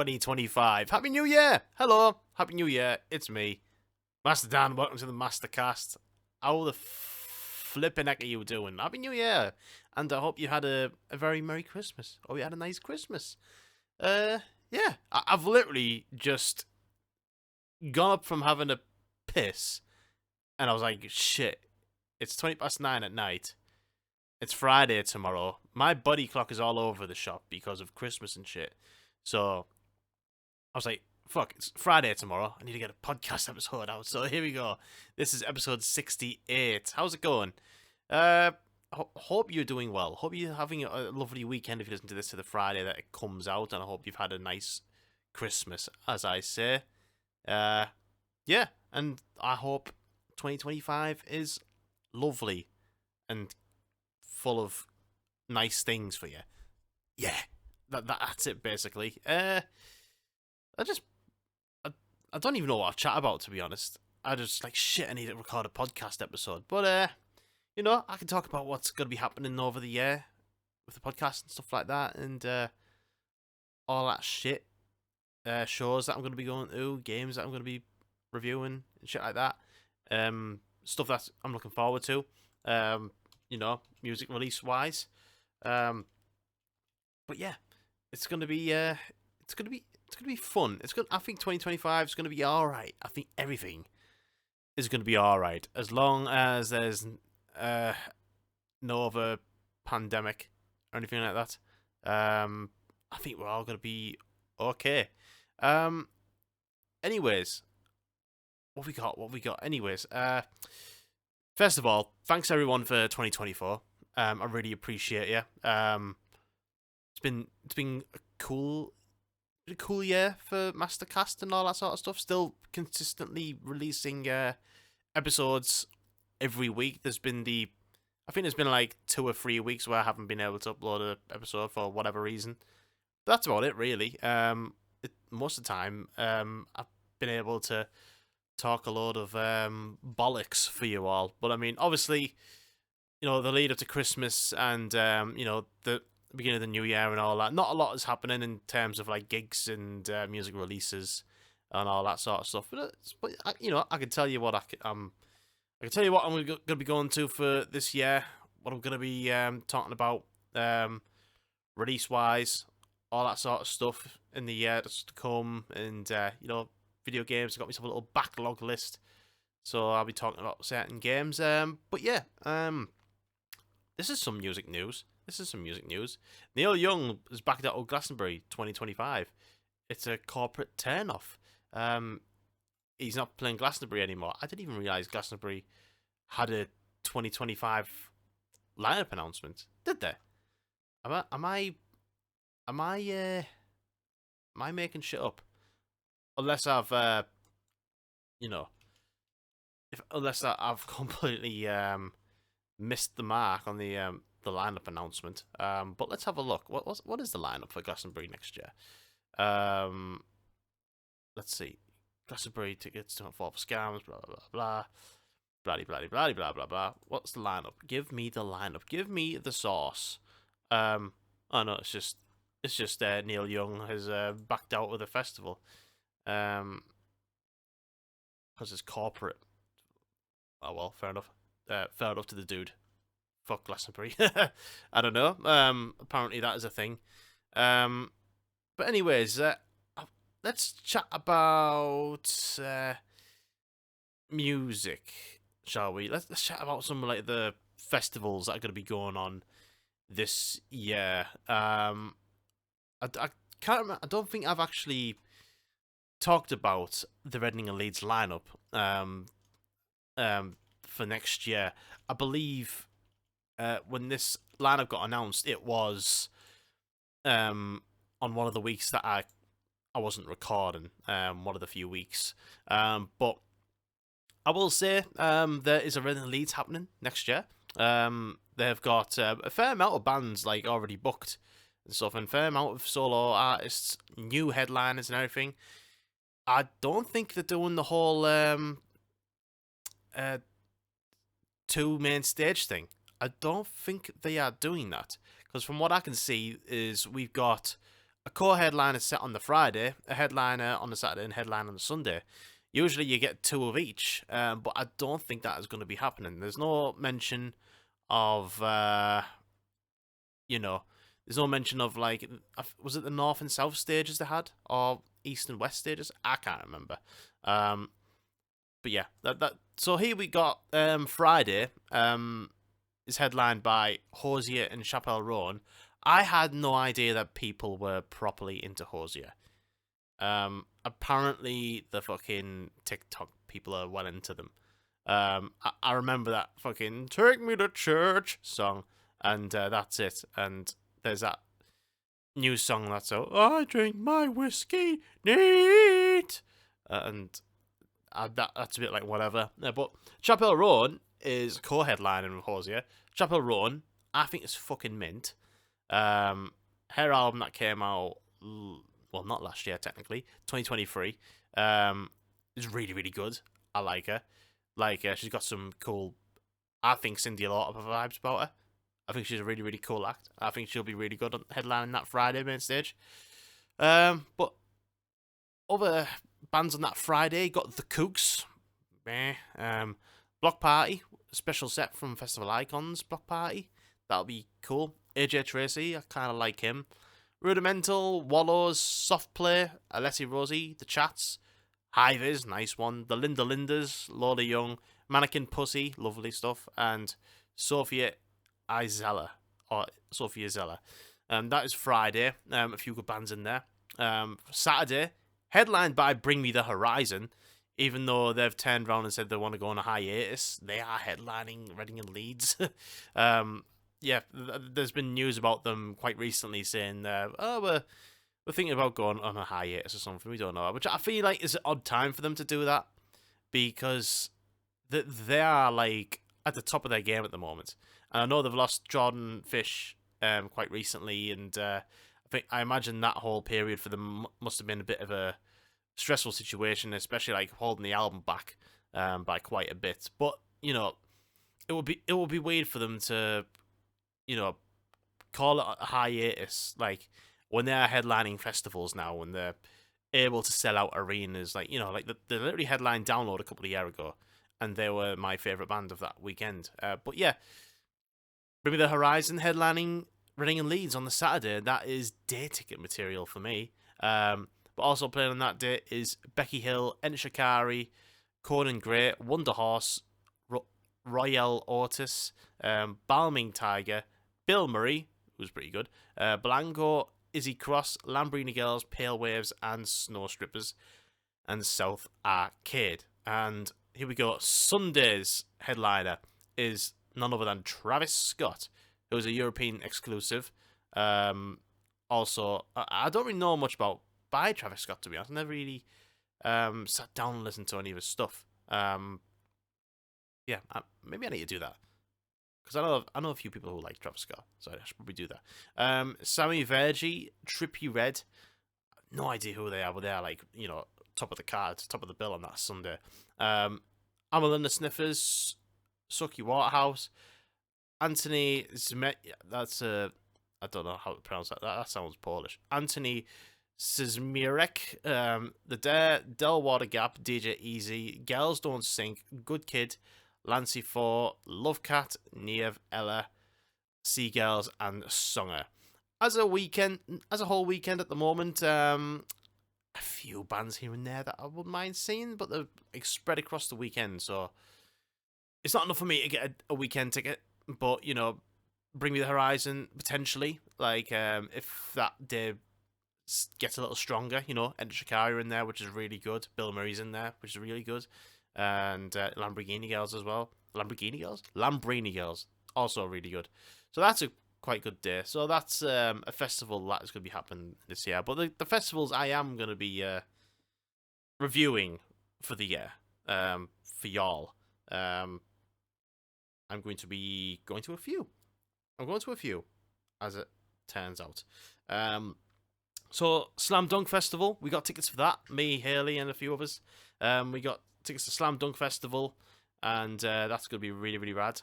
2025. Happy New Year! Hello, Happy New Year. It's me, Master Dan. Welcome to the MastoCast. How the flipping heck are you doing? Happy New Year! And I hope you had a very Merry Christmas. Hope you had a nice Christmas. Yeah, I've literally just gone up from having a piss, and I was like, shit, it's 9:20 at night. It's Friday tomorrow. My body clock is all over the shop because of Christmas and shit. So I was like, fuck, it's Friday tomorrow. I need to get a podcast episode out. So here we go. This is episode 68. How's it going? Hope you're doing well. Hope you're having a lovely weekend if you listen to this to the Friday that it comes out. And I hope you've had a nice Christmas, as I say. Yeah, and I hope 2025 is lovely and full of nice things for you. Yeah, that's it basically. I don't even know what to chat about, to be honest. I just like shit. I need to record a podcast episode, but you know, I can talk about what's gonna be happening over the year with the podcast and stuff like that, and all that shit. Shows that I'm gonna be going to, games that I'm gonna be reviewing and shit like that. Stuff that I'm looking forward to. You know, music release wise. But yeah, it's gonna be fun. I think 2025 is gonna be all right. I think everything is gonna be all right as long as there's no other pandemic or anything like that. I think we're all gonna be okay. Anyways, what we got? Anyways, first of all, thanks everyone for 2024. I really appreciate you. It's been a cool year for MastoCast and all that sort of stuff. Still consistently releasing episodes every week. I think there's been like 2 or 3 weeks where I haven't been able to upload an episode for whatever reason. But that's about it, really. Most of the time, I've been able to talk a load of bollocks for you all. But I mean, obviously, you know, the lead up to Christmas and you know, the beginning of the new year and all that, not a lot is happening in terms of like gigs and music releases and all that sort of stuff. But you know, I can tell you what I can tell you what I'm gonna be going to for this year. What I'm gonna be talking about release wise, all that sort of stuff in the year that's to come, and you know, video games. I've got myself a little backlog list, so I'll be talking about certain games. But yeah, this is some music news. Neil Young is back at Glastonbury 2025. It's a corporate turn-off. He's not playing Glastonbury anymore. I didn't even realise Glastonbury had a 2025 lineup announcement. Did they? Am I making shit up? Unless I've you know, unless I've completely missed the mark on the lineup announcement. But let's have a look. What is the lineup for Glastonbury next year? Let's see. Glastonbury tickets don't fall for scams. Blah blah blah. Blah blah blah blah blah blah. What's the lineup? Give me the lineup. Give me the sauce. Oh no, it's just Neil Young has backed out of the festival. Because it's corporate. Oh well, fair enough. Fair enough to the dude. Fuck Glastonbury. I don't know. Apparently that is a thing. But anyways, let's chat about music, shall we? Let's chat about some like the festivals that are going to be going on this year. I can't remember. I don't think I've actually talked about the Reading and Leeds lineup for next year. I believe when this lineup got announced, it was on one of the weeks that I wasn't recording, one of the few weeks. But I will say there is a Reading and Leeds happening next year. They've got a fair amount of bands like already booked and stuff, and fair amount of solo artists, new headliners and everything. I don't think they're doing the whole 2 main stage thing. I don't think they are doing that, because from what I can see is we've got a core headliner set on the Friday, a headliner on the Saturday, and a headliner on the Sunday. Usually you get two of each, but I don't think that is going to be happening. There's no mention of, you know, there's no mention of, like, was it the North and South stages they had, or East and West stages? I can't remember. But yeah, that. So here we got Friday. Is headlined by Hosier and Chappelle Roan. I had no idea that people were properly into Hosier. Apparently the fucking TikTok people are well into them. I remember that fucking "Take Me to Church" song, and that's it. And there's that new song that's out. I drink my whiskey neat, and that's a bit like whatever. But Chappelle Roan is co-headlining with Hosier. Chappelle Roan, I think, is fucking mint. Her album that came out, well, not last year technically, 2023, is really, really good. I like her. Like, she's got some cool, I think, Cyndi Lauper vibes about her. I think she's a really, really cool act. I think she'll be really good on headlining that Friday main stage. But other bands on that Friday got The Kooks, Block Party, a special set from Festival Icons, Block Party. That'll be cool. AJ Tracy, I kind of like him. Rudimental, Wallows, Soft Play, Alessi Rosie, The Chats, Hivers, nice one. The Linda Lindas, Lola Young, Mannequin Pussy, lovely stuff, and Sophia Izella, or Sophia Zella. That is Friday. A few good bands in there. Saturday, headlined by Bring Me the Horizon. Even though they've turned around and said they want to go on a hiatus, they are headlining Reading and Leeds. Yeah, there's been news about them quite recently saying, we're thinking about going on a hiatus or something. We don't know. Which I feel like is an odd time for them to do that, because they are, like, at the top of their game at the moment. And I know they've lost Jordan Fish quite recently, and I imagine that whole period for them must have been a bit of a stressful situation, especially like holding the album back by quite a bit. But you know, it would be weird for them to, you know, call it a hiatus, like when they're headlining festivals now, when they're able to sell out arenas, like, you know, like they literally headlined Download a couple of years ago, and they were my favorite band of that weekend. But yeah, Bring Me the Horizon headlining Reading and Leeds on the Saturday. That is day ticket material for me. But also playing on that day is Becky Hill, Ent Shikari, Conan Gray, Wonder Horse, Royale Otis, Balming Tiger, Bill Murray, who's pretty good, Blanco, Izzy Cross, Lambrini Girls, Pale Waves, and Snow Strippers, and South Arcade. And here we go. Sunday's headliner is none other than Travis Scott, who is a European exclusive. Also, I don't really know much about Travis Scott, to be honest. I never really sat down and listened to any of his stuff. Yeah, maybe I need to do that, because I know a few people who like Travis Scott, so I should probably do that. Sammy Vergi, Trippie Redd, no idea who they are, but they are, like, you know, top of the cards, top of the bill on that Sunday. Amel and the Sniffers, Sucky Waterhouse, Anthony Zmet, that's I don't know how to pronounce that. That sounds Polish. Anthony Sismirek, The Dare, Del Water Gap, DJ Easy, Girls Don't Sink, Good Kid, Lancy 4, Lovecat, Niev, Ella, Seagirls, and Songer. As a whole weekend at the moment, a few bands here and there that I wouldn't mind seeing, but they're, like, spread across the weekend, so it's not enough for me to get a weekend ticket. But, you know, Bring Me the Horizon, potentially. Like, if that day gets a little stronger, you know, Enter Shikari in there, which is really good. Bill Murray's in there, which is really good. And Lamborghini Girls as well. Lamborghini Girls, also really good. So that's a quite good day. So that's a festival that is going to be happening this year. But the festivals I am going to be reviewing for the year, for y'all, I'm going to be going to a few. As it turns out. So Slam Dunk Festival, we got tickets for that. Me, Haley, and a few others. We got tickets to Slam Dunk Festival, and that's going to be really, really rad.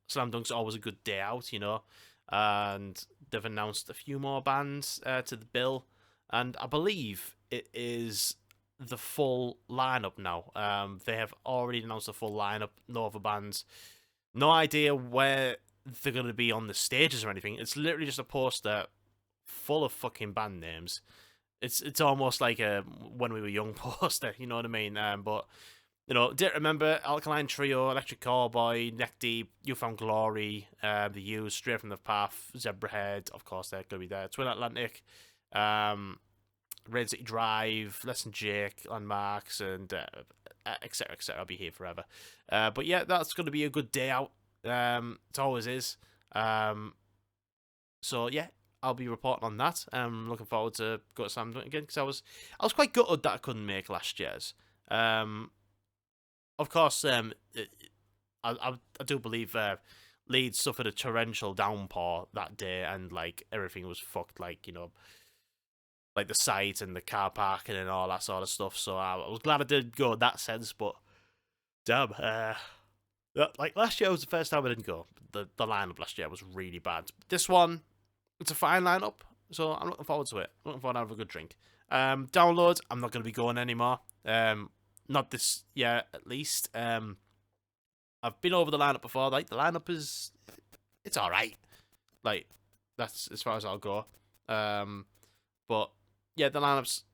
Slam Dunk's always a good day out, you know, and they've announced a few more bands to the bill, and I believe it is the full lineup now. They have already announced the full lineup, no other bands. No idea where they're going to be on the stages or anything. It's literally just a poster full of fucking band names. It's almost like a when we were young poster, you know what I mean? But you know, didn't remember Alkaline Trio, Electric Cowboy, Neck Deep, You Found Glory, The Used, Straight from the Path, Zebrahead, of course they're gonna be there. Twin Atlantic, Red City Drive, Less Than Jake, Landmarks, and etc. etc. I'll be here forever. But yeah, that's gonna be a good day out. It always is. So yeah, I'll be reporting on that. Looking forward to go to Sam again because I was quite gutted that I couldn't make last year's. Of course, I do believe Leeds suffered a torrential downpour that day, and like everything was fucked. Like like the site and the car parking and all that sort of stuff. So I was glad I did go in that sense. But damn, like last year was the first time I didn't go. The lineup last year was really bad. This one, it's a fine lineup, so I'm looking forward to it. Looking forward to have a good drink. Download, I'm not going to be going anymore. Not this year, at least. I've been over the lineup before. Like the lineup it's all right. Like that's as far as I'll go. But yeah, the lineup's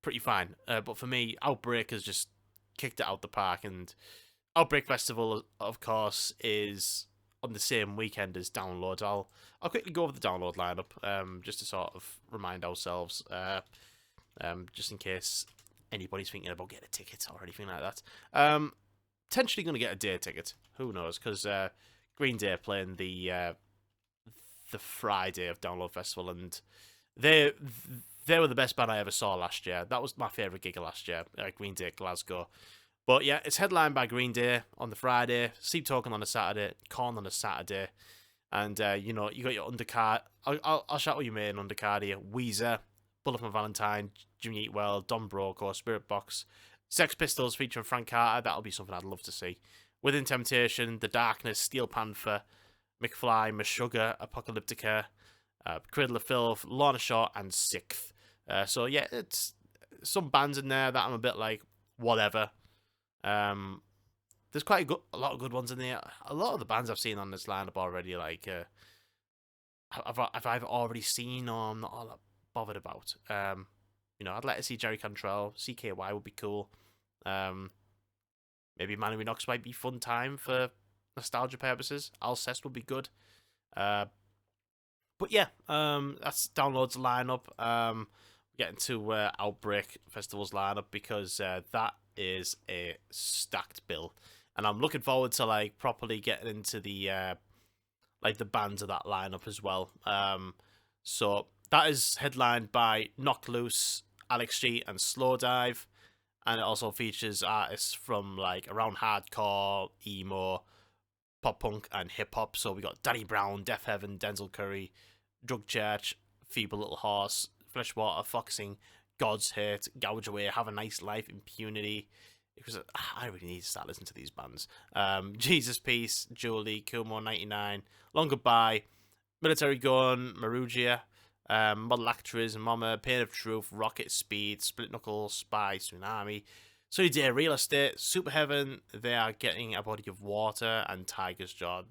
pretty fine. But for me, Outbreak has just kicked it out the park, and Outbreak Festival, of course, is on the same weekend as Download. I'll quickly go over the Download lineup, just to sort of remind ourselves, just in case anybody's thinking about getting a ticket or anything like that. Potentially going to get a day ticket. Who knows? Because Green Day playing the Friday of Download Festival, and they were the best band I ever saw last year. That was my favourite gig of last year, Green Day Glasgow. But yeah, it's headlined by Green Day on the Friday, Sleep Token on the Saturday, Korn on the Saturday, and you know, you got your undercard. I'll shout out your main undercard here: Weezer, Bullet for My Valentine, Jimmy Eat Well, Don Broco, Spirit Box, Sex Pistols featuring Frank Carter. That'll be something I'd love to see. Within Temptation, The Darkness, Steel Panther, McFly, Meshuggah, Apocalyptica, Cradle of Filth, Lorna Shore, and Sixth. So yeah, it's some bands in there that I'm a bit like whatever. There's quite a lot of good ones in there. A lot of the bands I've seen on this lineup already, like I've either already seen or I'm not all that bothered about. You know, I'd like to see Jerry Cantrell, CKY would be cool. Maybe Manu Knox might be fun time for nostalgia purposes. Alcest would be good. But yeah, that's Download's lineup. Getting to Outbreak Festival's lineup because that is a stacked bill, and I'm looking forward to like properly getting into the like the bands of that lineup as well. So that is headlined by Knock Loose, Alex G, and Slowdive, and it also features artists from like around hardcore, emo, pop punk, and hip hop. So we got Danny Brown, Deaf Heaven, Denzel Curry, Drug Church, Feeble Little Horse, Fleshwater, Foxing, God's Hate, Gouge Away, Have a Nice Life, Impunity. Because I really need to start listening to these bands. Jesus Peace, Julie, Kumo 99, Long Goodbye, Military Gun, Marugia, Model Actress, Mama, Pain of Truth, Rocket Speed, Split Knuckle, Spy, Tsunami, Sunny Day Real Estate, Super Heaven, They Are Getting a Body of Water, and Tiger's Jaw.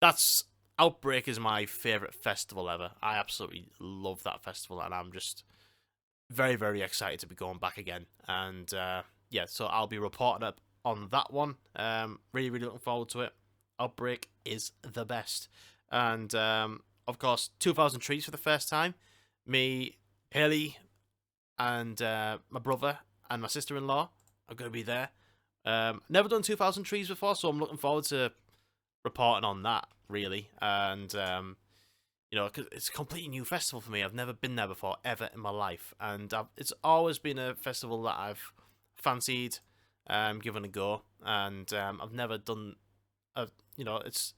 That's Outbreak is my favourite festival ever. I absolutely love that festival, and I'm just very, very excited to be going back again. And yeah, so I'll be reporting up on that one. Really, really looking forward to it. Outbreak is the best. And of course, 2,000 Trees for the first time. Me, Haley, and my brother and my sister-in-law are going to be there. Never done 2,000 Trees before, so I'm looking forward to reporting on that, really. And you know, cause it's a completely new festival for me. I've never been there before, ever in my life. And it's always been a festival that I've fancied, given a go. And I've never done, you know, it's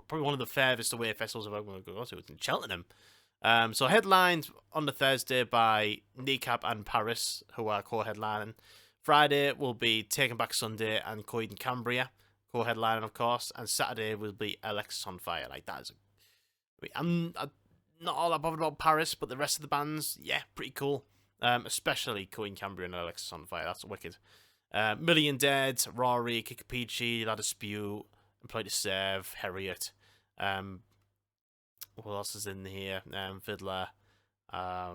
probably one of the furthest away festivals I've ever going to go to. It's in Cheltenham. So headlined on the Thursday by Kneecap and Paris, who are co-headlining. Friday will be Taken Back Sunday and Coed and Cambria, co-headlining, of course. And Saturday will be Alexis on Fire. Like, that is I'm not all that bothered about Paris, but the rest of the bands, yeah, pretty cool. Especially Queen Cambria and Alexis on Fire. That's wicked. Million Dead, Rory, Kikapichi, La Dispute, Employ to Serve, Harriet. What else is in here? Fiddler. Yeah,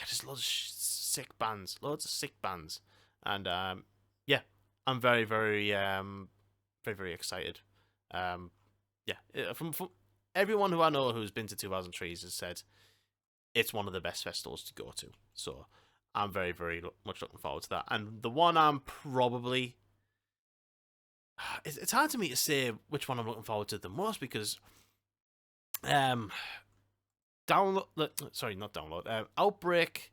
just loads of sick bands. Loads of sick bands. And yeah, I'm very, very, very, very excited. Yeah, from everyone who I know who's been to 2000 Trees has said it's one of the best festivals to go to. So I'm very, very much looking forward to that. And the one I'm probably... It's hard to me to say which one I'm looking forward to the most because... download... Sorry, not download. Outbreak,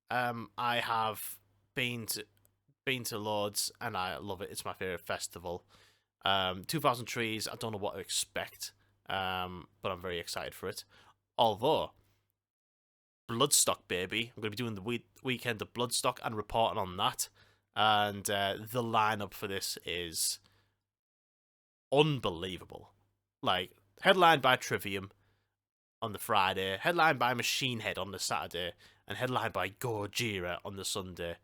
I have been to loads and I love it. It's my favourite festival. 2000 Trees, I don't know what to expect, but I'm very excited for it. Although... Bloodstock, baby. I'm going to be doing the weekend of Bloodstock and reporting on that. And the lineup for this is unbelievable. Like, headlined by Trivium on the Friday, headlined by Machine Head on the Saturday, and headlined by Gojira on the Sunday.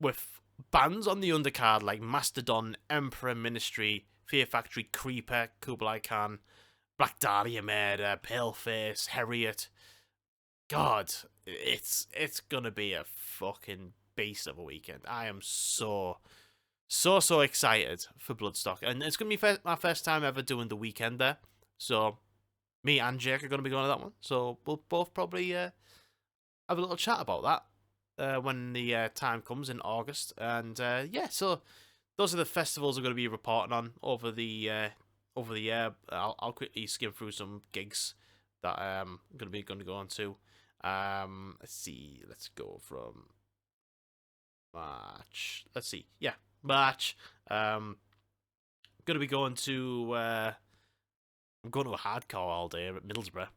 With bands on the undercard like Mastodon, Emperor, Ministry, Fear Factory, Creeper, Kublai Khan, Black Dahlia Murder, Paleface, Harriet. God, it's gonna be a fucking beast of a weekend. I am so excited for Bloodstock, and it's gonna be my first time ever doing the weekend there. So me and Jake are gonna be going to that one. So we'll both probably have a little chat about that when the time comes in August. And yeah, so those are the festivals I'm gonna be reporting on over the year. I'll quickly skim through some gigs that I'm gonna go on to. Let's see. Let's go from March. Let's see. Yeah, March. Gonna be going to. I'm going to a hardcore all day at Middlesbrough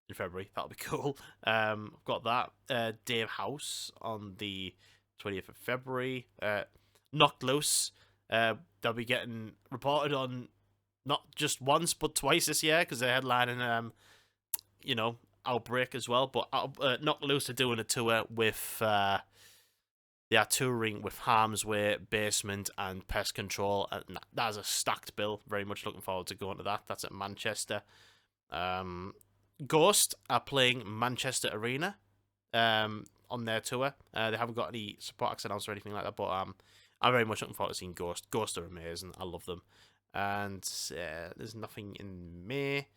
in February. That'll be cool. I've got that. Dave House on the 20th of February. Knocked Loose. They'll be getting reported on not just once but twice this year because they're headlining. Outbreak as well, but Knocked Loose are doing a tour with they are touring with Harm's Way, Basement, and Pest Control, and that's a stacked bill. Very much looking forward to going to that. That's at Manchester. Ghost are playing Manchester Arena on their tour. They haven't got any support acts announced or anything like that, but I'm very much looking forward to seeing Ghost. Ghost are amazing. I love them. And there's nothing in May.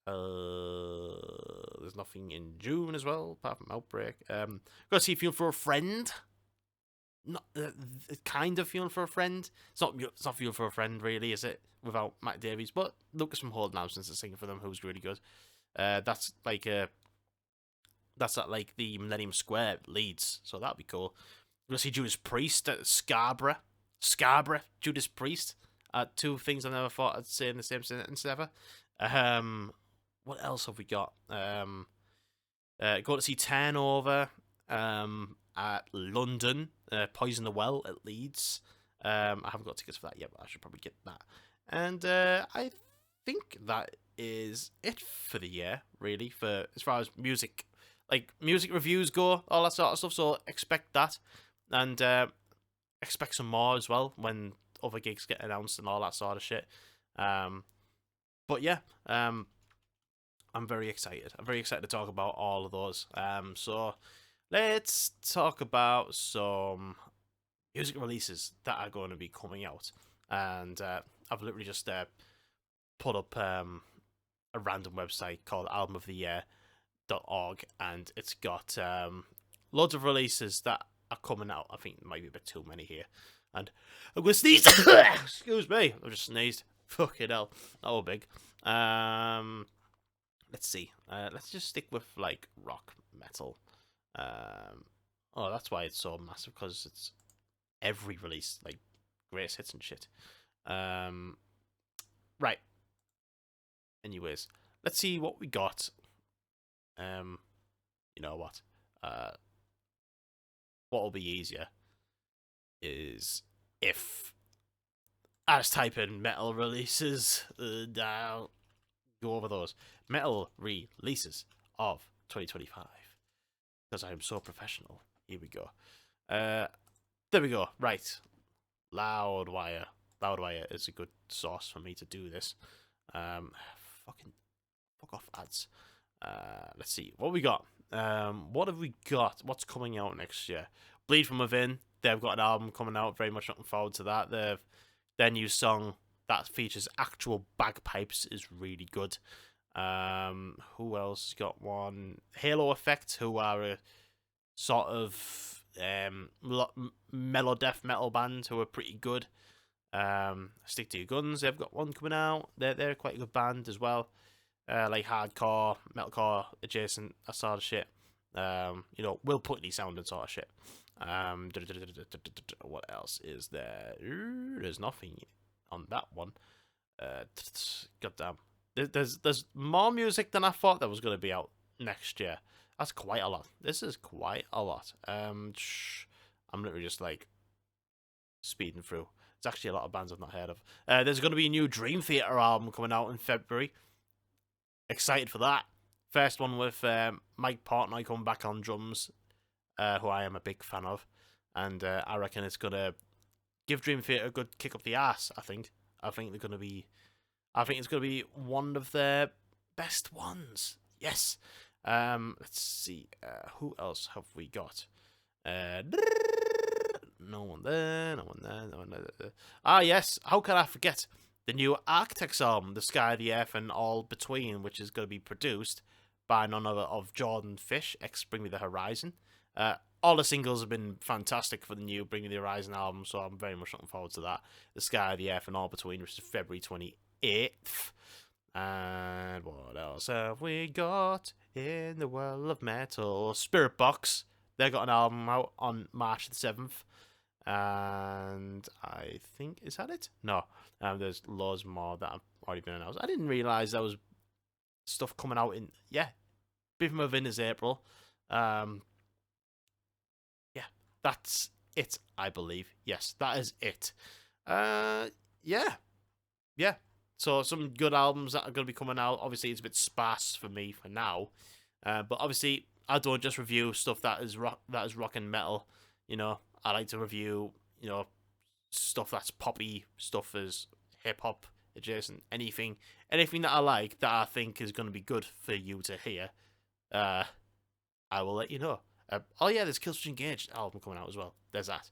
There's nothing in June as well, apart from Outbreak. Got to see Fuel for a Friend. Not kind of Fuel for a Friend. It's not Fuel for a Friend, really, is it? Without Matt Davies, but Lucas from Hold Nelson's a singer for them, who's really good. That's at like the Millennium Square Leeds, so that'd be cool. We're gonna see Judas Priest at Scarborough, Judas Priest. Two things I never thought I'd say in the same sentence ever. What else have we got? Go to see Turnover at London. Poison the Well at Leeds. I haven't got tickets for that yet, but I should probably get that. And I think that is it for the year, really, for as far as music reviews go, all that sort of stuff. So expect that, and expect some more as well when other gigs get announced and all that sort of shit. But yeah, I'm very excited. I'm very excited to talk about all of those. So let's talk about some music releases that are going to be coming out. And I've literally just put up a random website called albumoftheyear.org, and it's got loads of releases that are coming out. I think there might be a bit too many here. And I'm going to sneeze. Excuse me. I just sneezed. Fucking hell. That was big. Let's see. Let's just stick with like rock metal. Oh, that's why it's so massive, because it's every release, like greatest hits and shit. Right. Anyways, let's see what we got. You know what? What will be easier is if I just type in metal releases and I'll go over those. metal releases of 2025. Because I am so professional. Here we go. There we go. Right. Loudwire. Loudwire is a good source for me to do this. Fucking fuck off ads. Let's see what we got. What have we got? What's coming out next year? Bleed From Within. They've got an album coming out. Very much looking forward to that. Their new song that features actual bagpipes is really good. Who else has got one? Halo Effect, who are a sort of mellow death metal band who are pretty good. Stick to Your Guns, they've got one coming out. They're quite a good band as well. Like hardcore, metalcore adjacent, that sort of shit. Will Putney sounding sort of shit. What else is there? There's nothing on that one. Goddamn. There's more music than I thought that was going to be out next year. That's quite a lot. This is quite a lot. I'm literally just like speeding through. It's actually a lot of bands I've not heard of. There's going to be a new Dream Theater album coming out in February. Excited for that. First one with Mike Portnoy coming back on drums, who I am a big fan of. And I reckon it's going to give Dream Theater a good kick up the ass, I think. I think it's going to be one of their best ones. Yes. Let's see. Who else have we got? No one there. Ah, yes. How can I forget the new Architects album, The Sky, the Earth, and All Between, which is going to be produced by none other of Jordan Fish, ex Bring Me the Horizon. All the singles have been fantastic for the new Bring Me the Horizon album, so I'm very much looking forward to that. The Sky, the Earth, and All Between, which is February 28th. And what else have we got in the world of metal? Spirit Box. They got an album out on March the 7th. And I think, is that it? No. There's loads more that have already been announced. I didn't realise there was stuff coming out in, Bleed From Within is April. That's it, I believe. Yes, that is it. Yeah. So some good albums that are going to be coming out. Obviously, it's a bit sparse for me for now. But obviously, I don't just review stuff that is rock and metal. I like to review, stuff that's poppy, stuff is hip hop adjacent, anything that I like that I think is going to be good for you to hear. I will let you know. There's Killswitch Engage album coming out as well. There's that.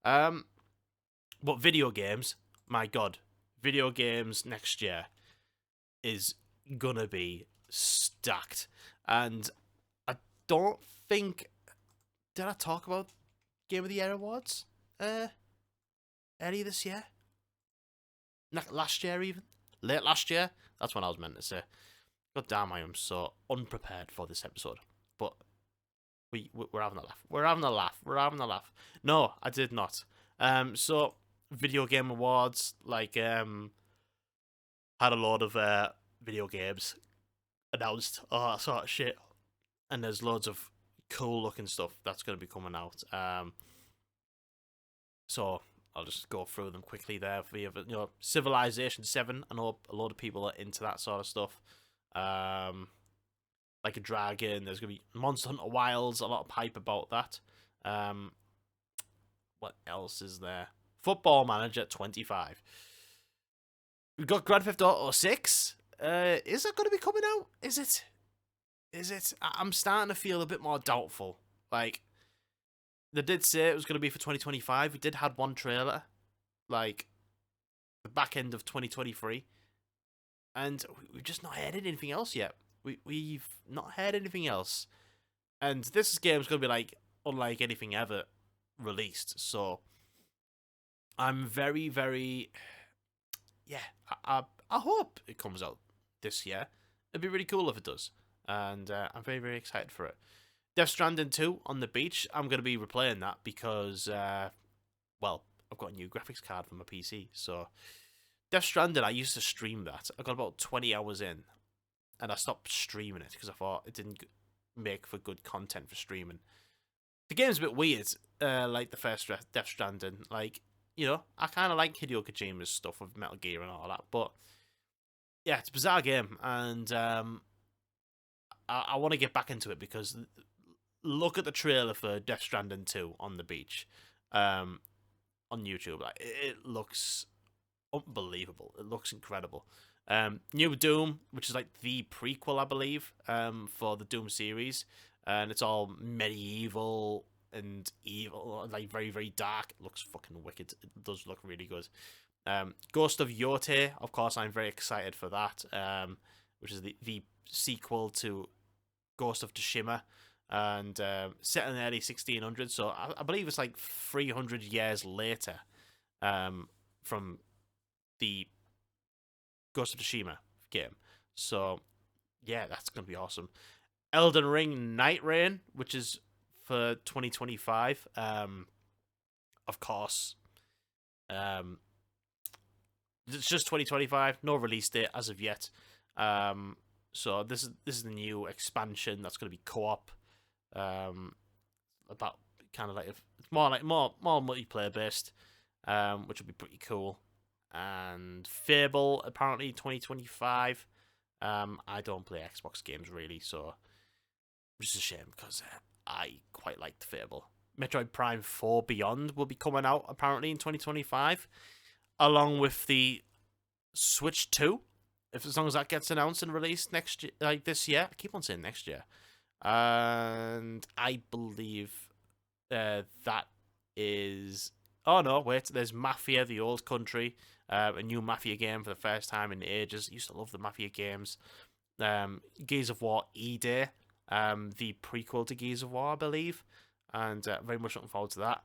But video games, my God, video games next year is gonna be stacked. And I don't think, did I talk about Game of the Year awards earlier this year? Last year even? Late last year? That's what I was meant to say. God damn, I am so unprepared for this episode. But we're having a laugh. We're having a laugh. No, I did not. So video game awards, like had a lot of video games announced, all that sort of shit, and there's loads of cool looking stuff that's going to be coming out. So I'll just go through them quickly there. For you know, Civilization 7. I know a lot of people are into that sort of stuff. Like a Dragon. There's going to be Monster Hunter Wilds. A lot of hype about that. What else is there? Football Manager 25. We've got Grand Theft Auto 6. Is it going to be coming out? Is it? I'm starting to feel a bit more doubtful. Like, they did say it was going to be for 2025. We did have one trailer, like, the back end of 2023. And we've just not heard anything else yet. We've not heard anything else. And this game's going to be, like, unlike anything ever released. So, I'm very, very... Yeah, I hope it comes out this year. It'd be really cool if it does. And I'm very, very excited for it. Death Stranding 2 on the beach. I'm going to be replaying that because, well, I've got a new graphics card for my PC. So, Death Stranding, I used to stream that. I got about 20 hours in. And I stopped streaming it because I thought it didn't make for good content for streaming. The game's a bit weird, like the first Death Stranding. Like, you know, I kind of like Hideo Kojima's stuff with Metal Gear and all that. But, yeah, it's a bizarre game. And I want to get back into it because look at the trailer for Death Stranding 2 on the beach, on YouTube. Like, it looks unbelievable. It looks incredible. New Doom, which is like the prequel, I believe, for the Doom series, and it's all medieval and evil, like very, very dark. It looks fucking wicked. It does look really good. Ghost of Yote, of course, I'm very excited for that, which is the sequel to Ghost of Tsushima, and set in the early 1600s, so I believe it's like 300 years later from the Ghost of Tsushima game. So, yeah, that's going to be awesome. Elden Ring Night Rain, which is for 2025. Of course, it's just 2025. No release date as of yet. So this is the new expansion that's going to be co-op. About kind of like it's more multiplayer based, which will be pretty cool. And Fable apparently 2025. I don't play Xbox games really, so which is a shame because I quite liked Fable. Metroid Prime 4 Beyond will be coming out apparently in 2025, along with the Switch 2. As long as that gets announced and released next year, like this year. I keep on saying next year. And I believe that is... Oh, no, wait. There's Mafia, the Old Country. A new Mafia game for the first time in ages. Used to love the Mafia games. Gears of War E-Day. The prequel to Gears of War, I believe. And very much looking forward to that.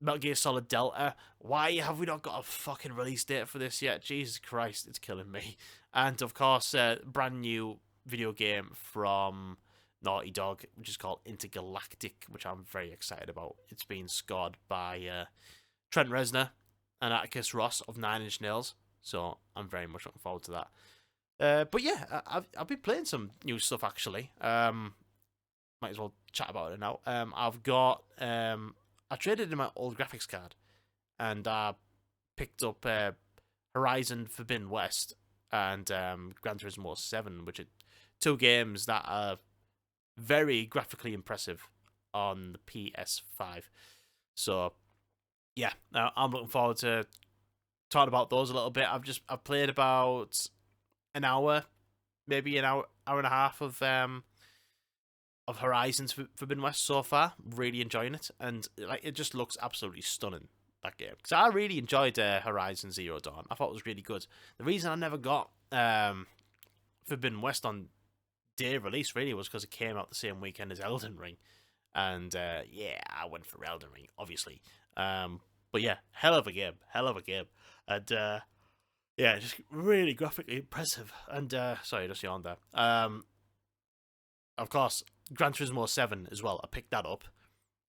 Metal Gear Solid Delta. Why have we not got a fucking release date for this yet? Jesus Christ, it's killing me. And, of course, brand new video game from Naughty Dog, which is called Intergalactic, which I'm very excited about. It's being scored by Trent Reznor and Atticus Ross of Nine Inch Nails, so I'm very much looking forward to that. But yeah, I've been playing some new stuff actually. Might as well chat about it now. I've got I traded in my old graphics card, and I picked up Horizon Forbidden West and Gran Turismo 7, which are two games that are very graphically impressive on the PS5. So, yeah, I'm looking forward to talking about those a little bit. I've played about an hour, maybe an hour and a half of Horizons Forbidden West so far. Really enjoying it, and like it just looks absolutely stunning, that game. Because I really enjoyed Horizon Zero Dawn. I thought it was really good. The reason I never got Forbidden West on day release really was because it came out the same weekend as Elden Ring, and yeah, I went for Elden Ring, obviously. But yeah, hell of a game, and yeah, just really graphically impressive. And sorry, just yawned there. Of course, Gran Turismo 7 as well. I picked that up.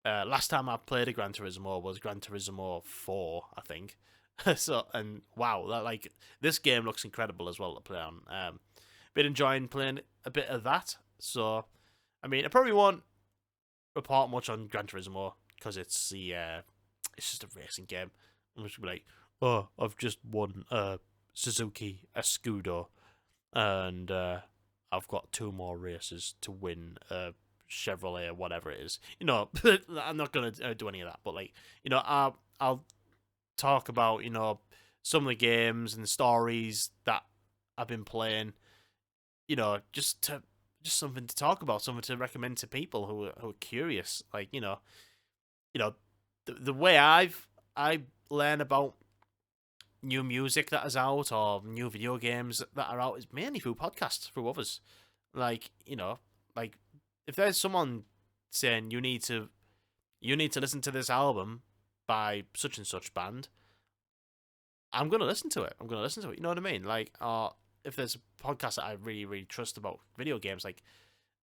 Last time I played a Gran Turismo was Gran Turismo 4, I think. So, and wow, like this game looks incredible as well to play on. Been enjoying playing a bit of that. So, I mean, I probably won't report much on Gran Turismo because it's just a racing game. I'm just gonna be like, oh, I've just won Suzuki Escudo, and I've got 2 more races to win Chevrolet or whatever it is. You know, I'm not going to do any of that. But, like, you know, I'll talk about, you know, some of the games and stories that I've been playing. You know, just something to talk about, something to recommend to people who are curious. Like, you know, the way I learn about new music that is out or new video games that are out is mainly through podcasts, through others. Like, you know, like if there's someone saying you need to listen to this album by such and such band, I'm gonna listen to it. You know what I mean? Like, if there's a podcast that I really, really trust about video games, like,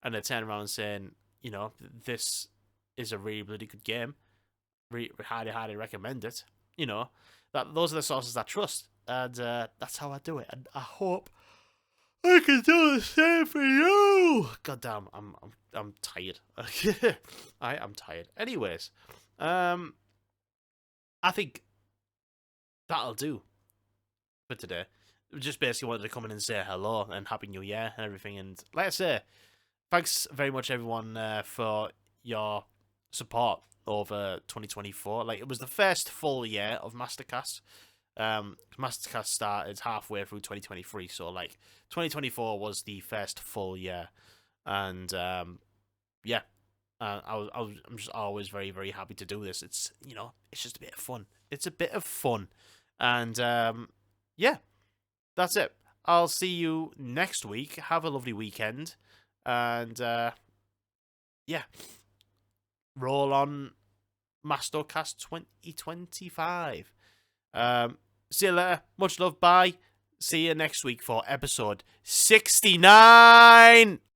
and they turn around and saying, you know, this is a really, really good game, really highly, highly recommend it. You know, that those are the sources I trust, and that's how I do it. And I hope I can do the same for you. God damn, I'm tired. I am tired. Anyways, I think that'll do for today. Just basically wanted to come in and say hello and Happy New Year and everything. And like I say, thanks very much, everyone, for your support over 2024. Like, it was the first full year of MastoCast. MastoCast started halfway through 2023, so like 2024 was the first full year, and yeah, I'm just always very, very happy to do this. It's it's just a bit of fun. It's a bit of fun, and yeah, that's it. I'll see you next week. Have a lovely weekend, and yeah, roll on MastoCast 2025. See you later. Much love. Bye. See you next week for episode 69.